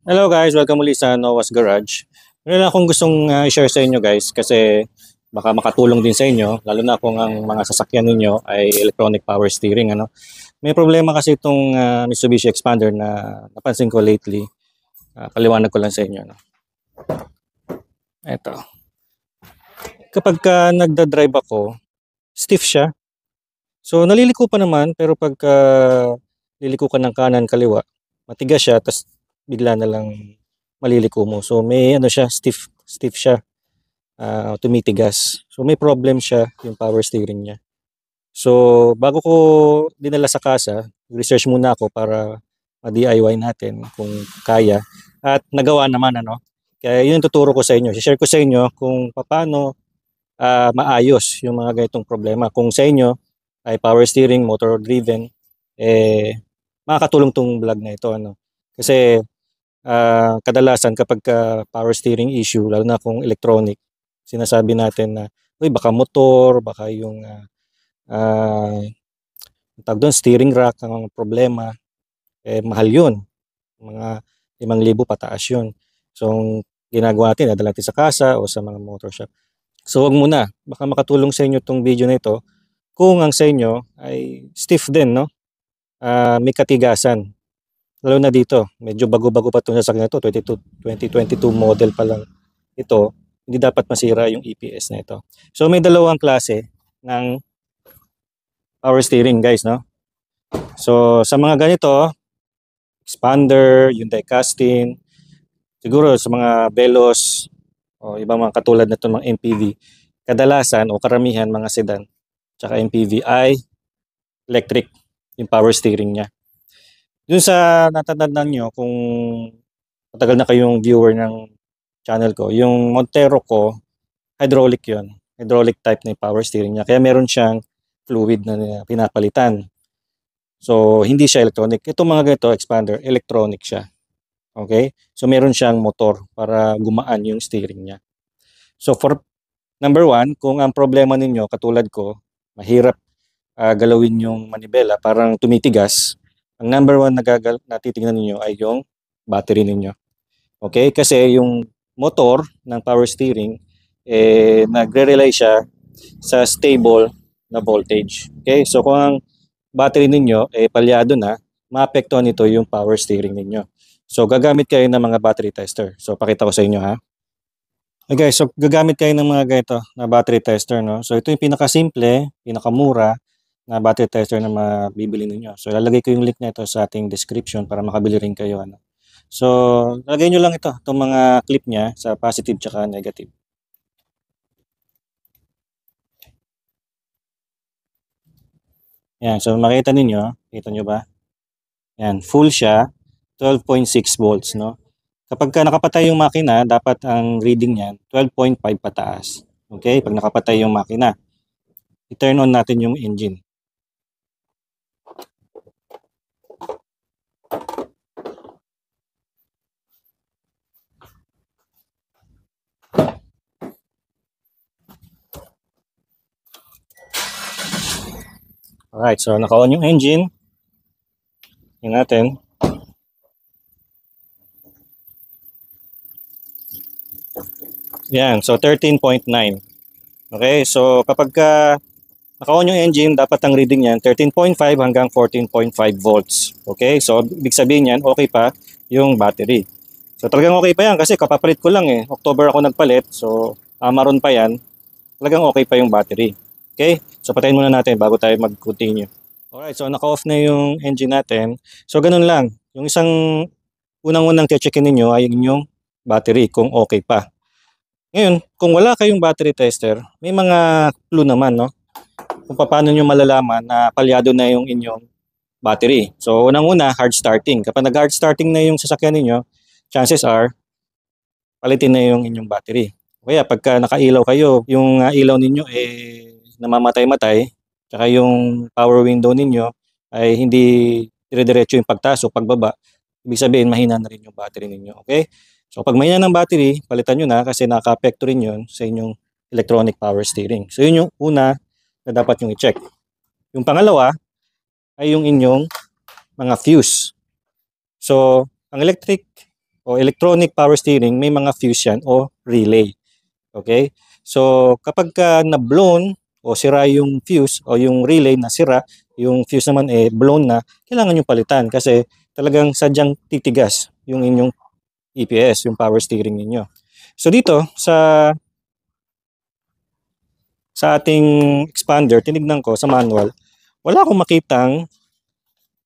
Hello guys, welcome muli sa Noah's Garage. Meron lang akong gustong i-share sa inyo guys kasi baka makatulong din sa inyo lalo na kung ang mga sasakyan ninyo ay electronic power steering ano. May problema kasi itong Mitsubishi Expander na napansin ko lately. Paliwanag ko lang sa inyo no. Ito. Kapag nagda-drive ako, stiff siya. So naliliko pa naman pero pagka liliko ka ng kanan kaliwa, matigas siya tapos bigla na lang maliliko mo. So may ano siya, stiff siya. Tumitigas. So may problem siya yung power steering niya. So bago ko dinala sa kasa, research muna ako para ma-DIY natin kung kaya. At nagawa naman ano. Kaya yun yung tuturo ko sa inyo. I-share ko sa inyo kung paano maayos yung mga ganitong problema. Kung sa inyo ay power steering, motor driven, makakatulong tong vlog na ito ano. Kasi kadalasan kapag power steering issue, lalo na kung electronic, sinasabi natin na, uy, baka motor, baka yung tawag doon, steering rack ang problema, mahal yun. Mga 5,000 pataas yun. So, ang ginagawa natin, nadala natin sa kasa o sa mga motor shop. So, wag muna. Baka makatulong sa inyo itong video na ito kung ang sa inyo ay stiff din, no? May katigasan. Lalo na dito, medyo bago-bago pa itong sasakyan na ito, 2022 model pa lang ito, hindi dapat masira yung EPS na ito. So may dalawang klase ng power steering guys, no? So sa mga ganito, expander, yung die casting, siguro sa mga Velos o ibang mga katulad na itong mga MPV, kadalasan o karamihan mga sedan tsaka MPV ay electric yung power steering niya. Dun sa natatandaan nyo, kung matagal na kayong viewer ng channel ko, yung Montero ko, hydraulic yon, hydraulic type na yung power steering niya. Kaya meron siyang fluid na pinapalitan. So, hindi siya electronic. Itong mga ganito, expander, electronic siya. Okay? So, meron siyang motor para gumaan yung steering niya. So, for number one, kung ang problema ninyo, katulad ko, mahirap galawin yung manibela, parang tumitigas, ang number one na titingnan ninyo ay yung battery ninyo. Okay? Kasi yung motor ng power steering, nagre-rely siya sa stable na voltage. Okay? So kung ang battery ninyo palyado na, maapektuhan nito yung power steering ninyo. So gagamit kayo ng mga battery tester. So pakita ko sa inyo ha. Okay, so gagamit kayo ng mga ganito na battery tester, no? So ito yung pinakasimple, pinakamura na battery tester na mabibili ninyo. So ilalagay ko yung link na ito sa ating description para makabili rin kayo ano. So lagay nyo lang itong mga clip niya sa positive tsaka negative. Yan, so makita ninyo, kita nyo ba? Yan, full siya, 12.6 volts, no? Kapag nakapatay yung makina, dapat ang reading niyan 12.5 pataas. Okay, pag nakapatay yung makina, i-turn on natin yung engine. Alright, so naka-on yung engine. Tingnan natin. Yan, so 13.9. Okay, so kapag naka-on yung engine, dapat ang reading niyan 13.5 hanggang 14.5 volts. Okay, so ibig sabihin niyan, okay pa yung battery. So talagang okay pa yan kasi kapapalit ko lang October ako nagpalit, so maroon pa yan. Talagang okay pa yung battery. Okay, so patayin muna natin bago tayo mag-continue. Alright, so naka-off na yung engine natin. So ganun lang, yung isang unang-unang checkin ninyo ay yung battery kung okay pa. Ngayon, kung wala kayong battery tester, may mga clue naman, no? Kung paano nyo malalaman na palyado na yung inyong battery. So, unang-una, hard starting. Kapag nag-hard starting na yung sasakyan ninyo, chances are, palitin na yung inyong battery. Kaya pagka nakailaw kayo, yung ilaw ninyo namamatay-matay, tsaka yung power window ninyo ay hindi dire-diretso yung pagtaas o pagbaba, ibig sabihin mahina na rin yung battery ninyo. Okay? So pag mahina ng battery, palitan nyo na kasi nakaka-apekto rin yun sa inyong electronic power steering. So yun yung una na dapat yung i-check. Yung pangalawa ay yung inyong mga fuse. So ang electric o electronic power steering, may mga fuse yan o relay. Okay? So, kapag ka na-blown o sira yung fuse o yung relay na sira, yung fuse naman blown na, kailangan yung palitan kasi talagang sadyang titigas yung inyong EPS, yung power steering ninyo. So dito sa ating expander, tinignan ko sa manual, wala akong makitang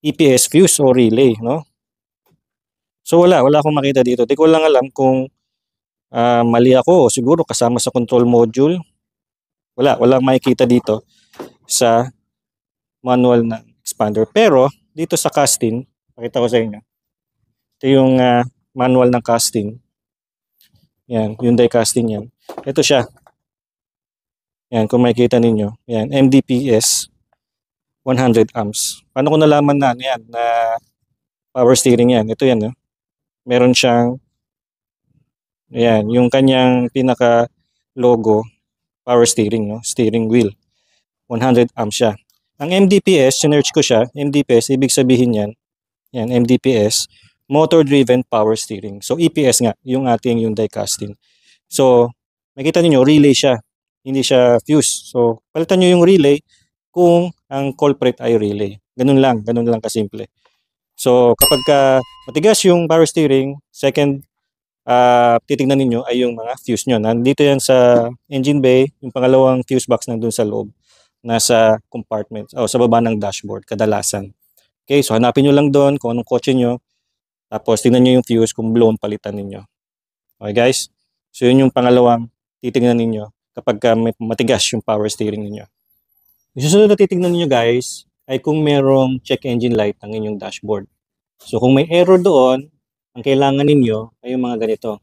EPS fuse o relay, no? So wala akong makita dito. Di ko lang alam kung mali ako o siguro kasama sa control module. Walang makikita dito sa manual ng expander. Pero dito sa casting, pakita ko sa inyo. Ito yung manual ng casting. Yan, yung die casting yan. Ito siya. Yan, kung makikita ninyo. Yan, MDPS 100 amps. Paano ko nalaman na yan na power steering yan? Ito yan, no? Meron siyang yan, yung kanyang pinaka logo power steering, no? Steering wheel. 100 amps siya. Ang MDPS, sinearch ko siya. MDPS, ibig sabihin yan. Yan, MDPS, motor driven power steering. So EPS nga, yung ating yung die casting. So, makita niyo relay siya. Hindi siya fuse. So, palitan niyo yung relay kung ang culprit ay relay. Ganun lang kasimple. So, kapag matigas yung power steering, second titignan ninyo ay yung mga fuse nyo. Nandito yan sa engine bay, yung pangalawang fuse box nandun sa loob, nasa compartment, o sa baba ng dashboard, kadalasan. Okay, so hanapin nyo lang doon kung anong kotse nyo, tapos tingnan nyo yung fuse, kung blown, palitan ninyo. Okay guys, so yun yung pangalawang titignan ninyo kapag may matigas yung power steering ninyo. Yung susunod na titignan ninyo guys, ay kung merong check engine light ng inyong dashboard. So kung may error doon, ang kailangan ninyo ay yung mga ganito.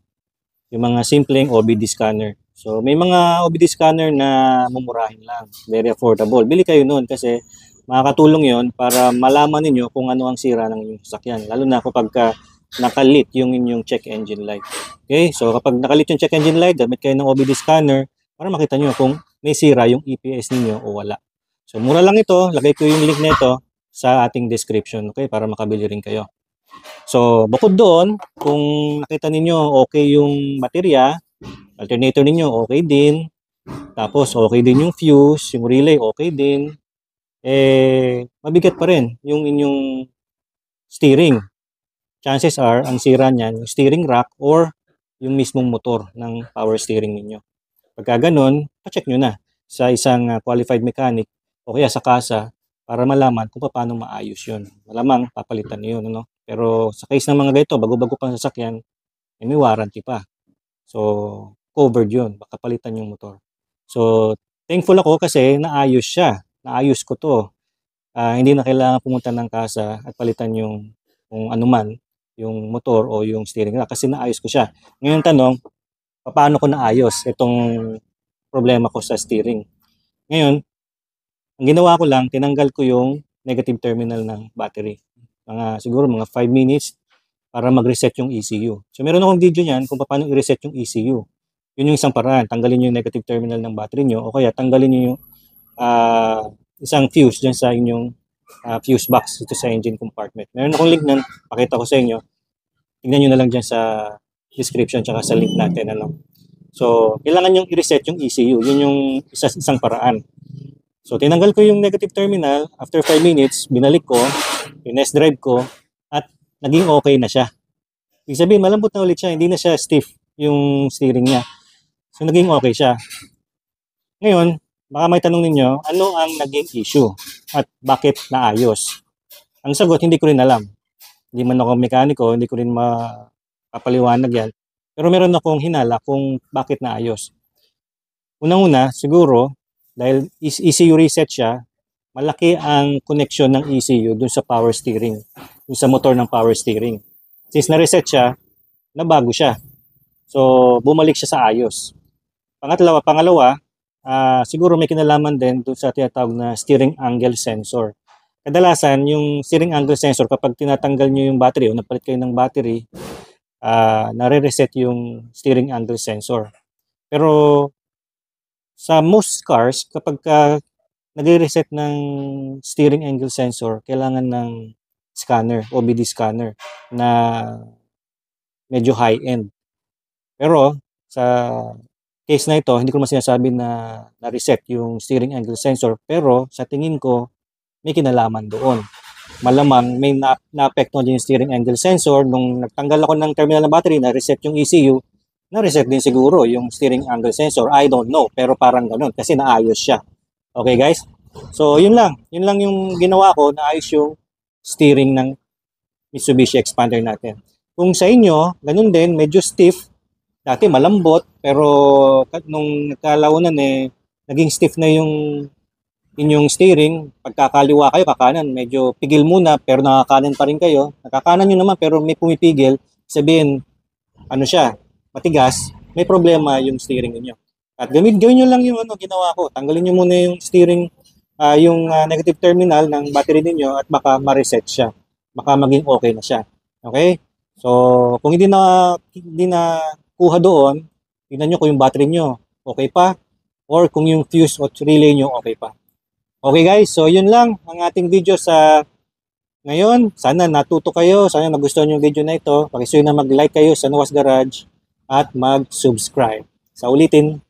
Yung mga simpleng OBD scanner. So may mga OBD scanner na mumurahin lang. Very affordable. Bili kayo noon kasi makakatulong yon para malaman niyo kung ano ang sira ng inyong sasakyan. Lalo na kapag nakalit yung inyong check engine light. Okay? So kapag nakalit yung check engine light, gamit kayo ng OBD scanner para makita niyo kung may sira yung EPS ninyo o wala. So mura lang ito. Lagay ko yung link nito sa ating description. Okay? Para makabili rin kayo. So, bukod doon, kung nakita ninyo okay yung baterya, alternator ninyo okay din, tapos okay din yung fuse, yung relay okay din, mabigat pa rin yung inyong steering. Chances are, ang sira niyan, yung steering rack or yung mismong motor ng power steering ninyo. Pagka ganun, pa-check nyo na sa isang qualified mechanic o kaya sa kasa para malaman kung paano maayos yun. Malamang papalitan nyo yun, ano? Pero sa case ng mga ganito, bago-bago pang sasakyan, may warranty pa. So, covered yun. Baka palitan yung motor. So, thankful ako kasi naayos siya. Naayos ko to. Hindi na kailangan pumunta ng kasa at palitan yung kung anuman, yung motor o yung steering rack kasi naayos ko siya. Ngayon tanong, paano ko naayos itong problema ko sa steering? Ngayon, ang ginawa ko lang, tinanggal ko yung negative terminal ng battery. Siguro mga 5 minutes para mag-reset yung ECU. So meron akong video niyan kung paano i-reset yung ECU. Yun yung isang paraan. Tanggalin yung negative terminal ng battery nyo o kaya tanggalin nyo yung isang fuse dyan sa inyong fuse box dito sa engine compartment. Meron akong link nun. Pakita ko sa inyo. Tingnan nyo na lang dyan sa description tsaka sa link natin. Ano? So, kailangan yung i-reset yung ECU. Yun yung isang paraan. So, tinanggal ko yung negative terminal. After 5 minutes, binalik ko, i-test drive ko, at naging okay na siya. Ibig sabihin, malambot na ulit siya. Hindi na siya stiff yung steering niya. So, naging okay siya. Ngayon, baka may tanong ninyo, ano ang naging issue? At bakit naayos? Ang sagot, hindi ko rin alam. Hindi man ako mekaniko, hindi ko rin mapapaliwanag yan. Pero meron akong hinala kung bakit naayos. Unang-una, siguro, dahil ECU reset siya, malaki ang connection ng ECU dun sa power steering, dun sa motor ng power steering. Since na-reset siya, nabago siya. So, bumalik siya sa ayos. Pangalawa, siguro may kinalaman din dun sa tinatawag na steering angle sensor. Kadalasan, yung steering angle sensor, kapag tinatanggal nyo yung battery o napalit kayo ng battery, nare-reset yung steering angle sensor. Pero, sa most cars, kapag nagre-reset ng steering angle sensor, kailangan ng scanner, OBD scanner, na medyo high-end. Pero sa case na ito, hindi ko naman sinasabi na na-reset yung steering angle sensor, pero sa tingin ko may kinalaman doon. Malamang may naapektuhan din yung steering angle sensor. Nung nagtanggal ako ng terminal ng battery, na-reset yung ECU, na-reset din siguro yung steering angle sensor. I don't know, pero parang ganun kasi naayos siya. Okay guys? So yun lang. Yun lang yung ginawa ko, naayos yung steering ng Mitsubishi Expander natin. Kung sa inyo, ganun din, medyo stiff. Dati malambot, pero nung nagkalaunan naging stiff na yung inyong steering. Pagkakaliwa kayo, kakanan, medyo pigil muna, pero nakakanan pa rin kayo. Nakakanan nyo naman, pero may pumipigil. Sabihin, ano siya, matigas, may problema yung steering niyo. At gawin nyo lang yung ginawa ko. Tanggalin nyo muna yung steering, yung negative terminal ng battery niyo at baka ma-reset siya. Baka maging okay na siya. Okay? So, kung hindi na kuha doon, tingnan nyo kung yung battery nyo okay pa or kung yung fuse o relay nyo okay pa. Okay guys, so yun lang ang ating video sa ngayon. Sana natuto kayo, sana nagustuhan yung video na ito. Pakisuyo na mag-like kayo sa Noah's Garage at mag-subscribe. Sa ulitin,